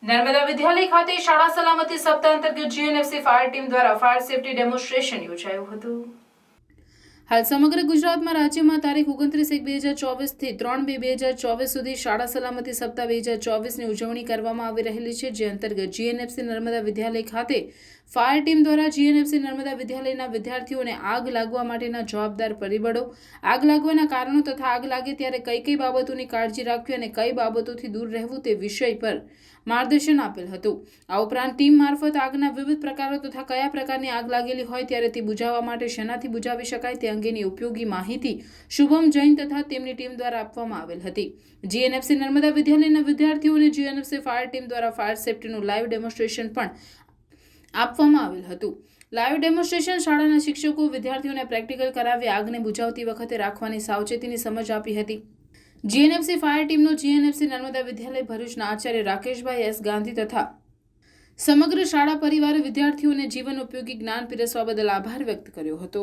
નર્મદા વિદ્યાલય ખાતે શાળા સલામતી સપ્તાહ અંતર્ગત જીએનએફસી ફાયર ટીમ દ્વારા ફાયર સેફટી ડેમોન્સ્ટ્રેશન યોજાયું હતું। હાલ સમગ્ર ગુજરાતમાં રાજ્યમાં તારીખ 29/1/2024 થી 3/2/2024 સુધી શાળા સલામતી સપ્તાહ 2024ની ઉજવણી કરવામાં આવી રહેલી છે, જે અંતર્ગત જીએનએફસી નર્મદા વિદ્યાલય ખાતે ફાયર ટીમ દ્વારા જીએનએફસી નર્મદા વિદ્યાલયના વિદ્યાર્થીઓને આગ લાગવા માટેના જવાબદાર પરિબળો, આગ લાગવાના કારણો તથા આગ લાગે ત્યારે કઈ કઈ બાબતોની કાળજી રાખવી અને કઈ બાબતોથી દૂર રહેવું તે વિષય પર માર્ગદર્શન આપેલ હતું। આ ઉપરાંત ટીમ મારફત આગના વિવિધ પ્રકારો તથા કયા પ્રકારની આગ લાગેલી હોય ત્યારે તે બુઝાવવા માટે શેનાથી બુઝાવી શકાય તે અંગેની ઉપયોગી માહિતી શુભમ જૈન તથા તેમની ટીમ દ્વારા આપવામાં આવેલ હતી। જીએનએફસી નર્મદા વિદ્યાલયના વિદ્યાર્થીઓને જીએનએફસી ફાયર ટીમ દ્વારા ફાયર સેફટીનું લાઈવ ડેમોન્સ્ટ્રેશન પણ આપવામાં આવેલ હતું। લાઈવ ડેમોન્સ્ટ્રેશન શાળાના શિક્ષકો વિદ્યાર્થીઓને પ્રેક્ટિકલ કરાવી આગને બુઝાવતી વખતે રાખવાની સાવચેતીની સમજ આપી હતી। જીએનએફસી ફાયર ટીમનો જીએનએફસી નર્મદા વિદ્યાલય ભરૂચના આચાર્ય રાકેશભાઈ એસ ગાંધી તથા સમગ્ર શાળા પરિવારે વિદ્યાર્થીઓને જીવન ઉપયોગી જ્ઞાન પીરસવા બદલ આભાર વ્યક્ત કર્યો હતો।